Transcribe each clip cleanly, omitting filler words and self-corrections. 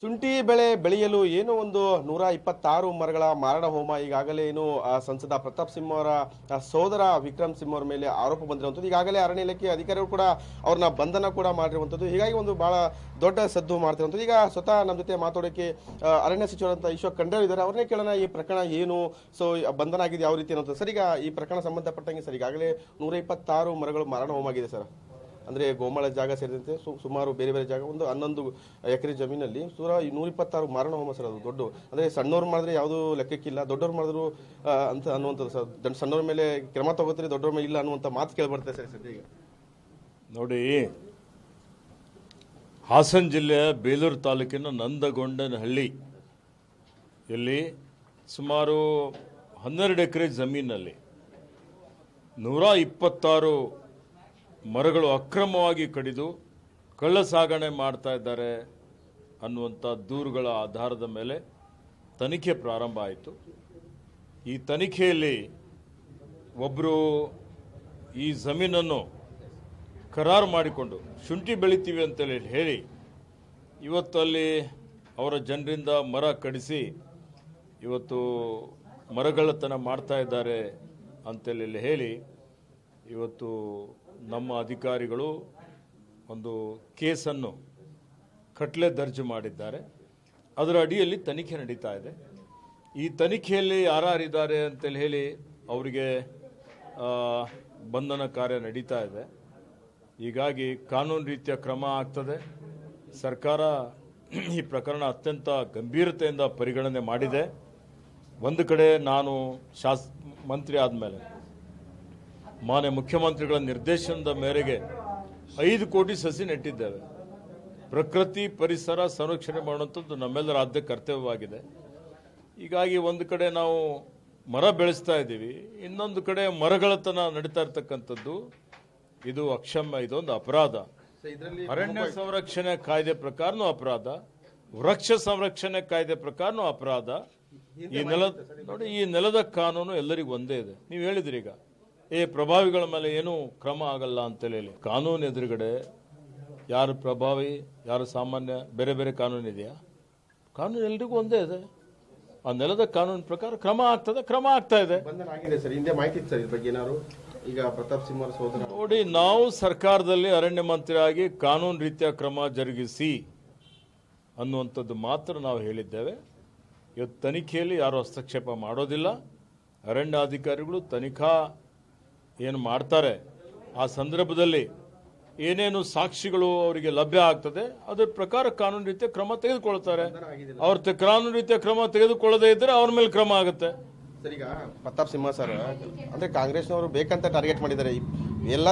ಶುಂಠಿ ಬೆಳೆ ಬೆಳೆಯಲು ಏನೋ ಒಂದು 126 ಮರಗಳ ಮಾರಣ ಹೋಮ ಈಗಾಗಲೇ ಏನು ಸಂಸದ ಪ್ರತಾಪ್ ಸಿಂಹ ಅವರ ಸೋದರ ವಿಕ್ರಮ್ ಸಿಂಹ ಅವರ ಮೇಲೆ ಆರೋಪ ಬಂದಿರುವಂಥದ್ದು. ಈಗಾಗಲೇ ಅರಣ್ಯ ಇಲಾಖೆ ಅಧಿಕಾರಿಗಳು ಕೂಡ ಅವ್ರನ್ನ ಬಂಧನ ಕೂಡ ಮಾಡಿರುವಂಥದ್ದು. ಹೀಗಾಗಿ ಒಂದು ಬಹಳ ದೊಡ್ಡ ಸದ್ದು ಮಾಡ್ತಿರುವಂಥದ್ದು. ಈಗ ಸ್ವತಃ ನಮ್ಮ ಜೊತೆ ಮಾತಾಡೋಕೆ ಅರಣ್ಯ ಸಚಿವರಂತ ಈಶ್ವರ್ ಖಂಡ್ರೆ ಇದ್ದಾರೆ. ಅವ್ರನ್ನೇ ಕೇಳೋಣ, ಈ ಪ್ರಕರಣ ಏನು, ಸೊ ಬಂಧನ ಆಗಿದೆ ಯಾವ ರೀತಿ ಅನ್ನೋದು. ಸರ್, ಈಗ ಈ ಪ್ರಕರಣ ಸಂಬಂಧಪಟ್ಟಂಗೆ ಸರ್ ಈಗಾಗಲೇ 126 ಮರಗಳು ಮಾರಣ ಹೋಮ ಆಗಿದೆ ಸರ್. ಅಂದರೆ ಗೋಮಾಳ ಜಾಗ ಸೇರಿದಂತೆ ಸುಮಾರು ಬೇರೆ ಬೇರೆ ಜಾಗ ಒಂದು 11 ಎಕರೆ ಜಮೀನಲ್ಲಿ 126 ಮಾರಣ ಹೋಮ ಸರ್. ಅದು ದೊಡ್ಡ, ಅಂದರೆ ಸಣ್ಣವ್ರು ಮಾಡಿದ್ರೆ ಯಾವುದು ಲೆಕ್ಕಕ್ಕಿಲ್ಲ, ದೊಡ್ಡವ್ರು ಮಾಡಿದ್ರು ಅಂತ ಅನ್ನುವಂಥದ್ದು ಸರ್. ಸಣ್ಣವ್ರ ಮೇಲೆ ಕ್ರಮ ತಗೋತೀರಿ, ದೊಡ್ಡವ್ರ ಮೇಲೆ ಇಲ್ಲ ಅನ್ನುವಂಥ ಮಾತು ಕೇಳಿಬರ್ತದೆ ಸರ್ ಸದ್ಯ. ನೋಡಿ, ಹಾಸನ ಜಿಲ್ಲೆಯ ಬೇಲೂರು ತಾಲೂಕಿನ ನಂದಗೊಂಡನಹಳ್ಳಿ ಇಲ್ಲಿ ಸುಮಾರು 12 ಎಕರೆ ಜಮೀನಲ್ಲಿ 126 ಮರಗಳು ಅಕ್ರಮವಾಗಿ ಕಡಿದು ಕಳ್ಳ ಸಾಗಣೆ ಮಾಡ್ತಾ ಇದ್ದಾರೆ ಅನ್ನುವಂಥ ದೂರುಗಳ ಆಧಾರದ ಮೇಲೆ ತನಿಖೆ ಪ್ರಾರಂಭ ಆಯಿತು. ಈ ತನಿಖೆಯಲ್ಲಿ ಒಬ್ಬರು ಈ ಜಮೀನನ್ನು ಕರಾರು ಮಾಡಿಕೊಂಡು ಶುಂಠಿ ಬೆಳಿತೀವಿ ಅಂತೇಳಿ ಹೇಳಿ ಇವತ್ತು ಅಲ್ಲಿ ಅವರ ಜನರಿಂದ ಮರ ಕಡಿಸಿ ಇವತ್ತು ಮರಗಳತನ ಮಾಡ್ತಾ ಇದ್ದಾರೆ ಅಂತೇಳಿ ಹೇಳಿ ಇವತ್ತು ನಮ್ಮ ಅಧಿಕಾರಿಗಳು ಒಂದು ಕೇಸನ್ನು ಕಟ್ಲೆ ದರ್ಜು ಮಾಡಿದ್ದಾರೆ. ಅದರ ಅಡಿಯಲ್ಲಿ ತನಿಖೆ ನಡೀತಾ ಇದೆ. ಈ ತನಿಖೆಯಲ್ಲಿ ಯಾರಿದ್ದಾರೆ ಅಂತೇಳಿ ಹೇಳಿ ಅವರಿಗೆ ಬಂಧನ ಕಾರ್ಯ ನಡೀತಾ ಇದೆ. ಹೀಗಾಗಿ ಕಾನೂನು ರೀತಿಯ ಕ್ರಮ ಆಗ್ತದೆ. ಸರ್ಕಾರ ಈ ಪ್ರಕರಣ ಅತ್ಯಂತ ಗಂಭೀರತೆಯಿಂದ ಪರಿಗಣನೆ ಮಾಡಿದೆ. ಒಂದು ಕಡೆ ನಾನು ಮಂತ್ರಿ ಆದಮೇಲೆ ಮಾನ್ಯ ಮುಖ್ಯಮಂತ್ರಿಗಳ ನಿರ್ದೇಶನದ ಮೇರೆಗೆ 5 ಕೋಟಿ ಸಸಿ ನೆಟ್ಟಿದ್ದೇವೆ. ಪ್ರಕೃತಿ ಪರಿಸರ ಸಂರಕ್ಷಣೆ ಮಾಡುವಂಥದ್ದು ನಮ್ಮೆಲ್ಲರ ಆದ್ಯ ಕರ್ತವ್ಯವಾಗಿದೆ. ಹೀಗಾಗಿ ಒಂದು ಕಡೆ ನಾವು ಮರ ಬೆಳೆಸ್ತಾ ಇದ್ದೀವಿ, ಇನ್ನೊಂದು ಕಡೆ ಮರಗಳತನ ನಡೀತಾ ಇರ್ತಕ್ಕಂಥದ್ದು ಇದು ಅಕ್ಷಮ್ಯ, ಇದೊಂದು ಅಪರಾಧ. ಅರಣ್ಯ ಸಂರಕ್ಷಣೆ ಕಾಯ್ದೆ ಪ್ರಕಾರನೂ ಅಪರಾಧ, ವೃಕ್ಷ ಸಂರಕ್ಷಣೆ ಕಾಯ್ದೆ ಪ್ರಕಾರನೂ ಅಪರಾಧ. ಈ ನೆಲದ ಕಾನೂನು ಎಲ್ಲರಿಗೂ ಒಂದೇ ಇದೆ. ನೀವು ಹೇಳಿದ್ರಿ ಈಗ ಪ್ರಭಾವಿಗಳ ಮೇಲೆ ಏನೂ ಕ್ರಮ ಆಗಲ್ಲ ಅಂತೇಳಿ. ಕಾನೂನು ಎದುರುಗಡೆ ಯಾರು ಪ್ರಭಾವಿ, ಯಾರು ಸಾಮಾನ್ಯ, ಬೇರೆ ಬೇರೆ ಕಾನೂನು ಇದೆಯಾ? ಕಾನೂನು ಎಲ್ರಿಗೂ ಒಂದೇ ಇದೆ. ಆ ನೆಲದ ಕಾನೂನು ಪ್ರಕಾರ ಕ್ರಮ ಆಗ್ತದೆ, ಕ್ರಮ ಆಗ್ತಾ ಇದೆ. ಈಗ ಪ್ರತಾಪ್ ಸಿಂಹ ಸೋದರ ನೋಡಿ, ನಾವು ಸರ್ಕಾರದಲ್ಲಿ ಅರಣ್ಯ ಮಂತ್ರಿ ಆಗಿ ಕಾನೂನು ರೀತಿಯ ಕ್ರಮ ಜರುಗಿಸಿ ಅನ್ನುವಂಥದ್ದು ಮಾತ್ರ ನಾವು ಹೇಳಿದ್ದೇವೆ. ಇವತ್ತು ತನಿಖೆಯಲ್ಲಿ ಯಾರು ಹಸ್ತಕ್ಷೇಪ ಮಾಡೋದಿಲ್ಲ. ಅರಣ್ಯ ಅಧಿಕಾರಿಗಳು ತನಿಖಾ ಏನು ಮಾಡ್ತಾರೆ ಆ ಸಂದರ್ಭದಲ್ಲಿ ಏನೇನು ಸಾಕ್ಷಿಗಳು ಅವರಿಗೆ ಲಭ್ಯ ಆಗ್ತದೆ ಅದರ ಪ್ರಕಾರ ಕಾನೂನು ರೀತಿಯ ಕ್ರಮ ತೆಗೆದುಕೊಳ್ತಾರೆ. ಅವ್ರ ಕಾನೂನು ರೀತಿಯ ಕ್ರಮ ತೆಗೆದುಕೊಳ್ಳದೇ ಇದ್ದರೆ ಅವ್ರ ಮೇಲೆ ಕ್ರಮ ಆಗುತ್ತೆ. ಸರ್, ಈಗ ಪ್ರತಾಪ್ ಸಿಂಹ ಸರ್ ಅಂದ್ರೆ ಕಾಂಗ್ರೆಸ್ನವರು ಬೇಕಂತ ಟಾರ್ಗೆಟ್ ಮಾಡಿದ್ದಾರೆ. ಎಲ್ಲ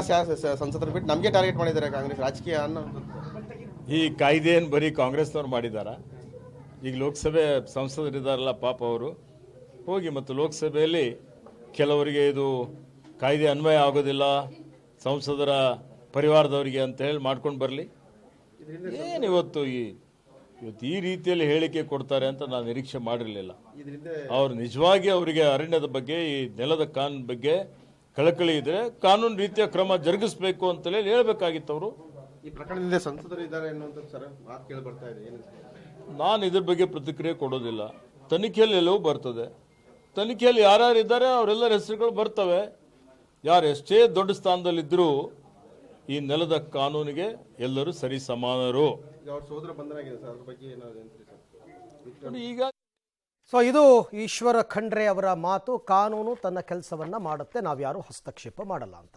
ಸಂಸದರು ಬಿಟ್ಟು ನಮಗೆ ಟಾರ್ಗೆಟ್ ಮಾಡಿದ್ದಾರೆ ಕಾಂಗ್ರೆಸ್ ರಾಜಕೀಯ ಅನ್ನೋ. ಈ ಕಾಯ್ದೆಯನ್ನು ಬರೀ ಕಾಂಗ್ರೆಸ್ನವ್ರು ಮಾಡಿದಾರ? ಈಗ ಲೋಕಸಭೆ ಸಂಸದರಿದ್ದಾರಲ್ಲ ಪಾಪ, ಅವರು ಹೋಗಿ ಮತ್ತು ಲೋಕಸಭೆಯಲ್ಲಿ ಕೆಲವರಿಗೆ ಇದು ಕಾಯ್ದೆ ಅನ್ವಯ ಆಗೋದಿಲ್ಲ ಸಂಸದರ ಪರಿವಾರದವರಿಗೆ ಅಂತ ಹೇಳಿ ಮಾಡ್ಕೊಂಡು ಬರಲಿ. ಏನು ಇವತ್ತು ಈ ರೀತಿಯಲ್ಲಿ ಹೇಳಿಕೆ ಕೊಡ್ತಾರೆ ಅಂತ ನಾನು ನಿರೀಕ್ಷೆ ಮಾಡಿರಲಿಲ್ಲ. ಅವ್ರು ನಿಜವಾಗಿ ಅವರಿಗೆ ಅರಣ್ಯದ ಬಗ್ಗೆ, ಈ ನೆಲದ ಕಾನೂನು ಬಗ್ಗೆ ಕಳಕಳಿ ಇದ್ರೆ ಕಾನೂನು ರೀತಿಯ ಕ್ರಮ ಜರುಗಿಸಬೇಕು ಅಂತೇಳಿ ಹೇಳಬೇಕಾಗಿತ್ತು ಅವರು. ಈ ಪ್ರಕರಣದಿಂದ ಸಂಸದರು ಇದ್ದಾರೆ ಅನ್ನುವಂಥದ್ದು ಸರ್ ಮಾತು ಕೇಳಿ ಬರ್ತಾ ಇದೆ. ನಾನು ಇದ್ರ ಬಗ್ಗೆ ಪ್ರತಿಕ್ರಿಯೆ ಕೊಡೋದಿಲ್ಲ. ತನಿಖೆಯಲ್ಲಿ ಎಲ್ಲವೂ ಬರ್ತದೆ. ತನಿಖೆಯಲ್ಲಿ ಯಾರ್ಯಾರು ಇದ್ದಾರೆ ಅವರೆಲ್ಲರ ಹೆಸರುಗಳು ಬರ್ತವೆ. ಯಾರು ಎಷ್ಟೇ ದೊಡ್ಡ ಸ್ಥಾನದಲ್ಲಿದ್ದರೂ ಈ ನೆಲದ ಕಾನೂನಿಗೆ ಎಲ್ಲರೂ ಸರಿ ಸಮಾನರು. ಈಗ ಸೊ ಇದು ಈಶ್ವರ ಖಂಡ್ರೆ ಅವರ ಮಾತು. ಕಾನೂನು ತನ್ನ ಕೆಲಸವನ್ನ ಮಾಡುತ್ತೆ, ನಾವ್ಯಾರು ಹಸ್ತಕ್ಷೇಪ ಮಾಡಲ್ಲ ಅಂತ.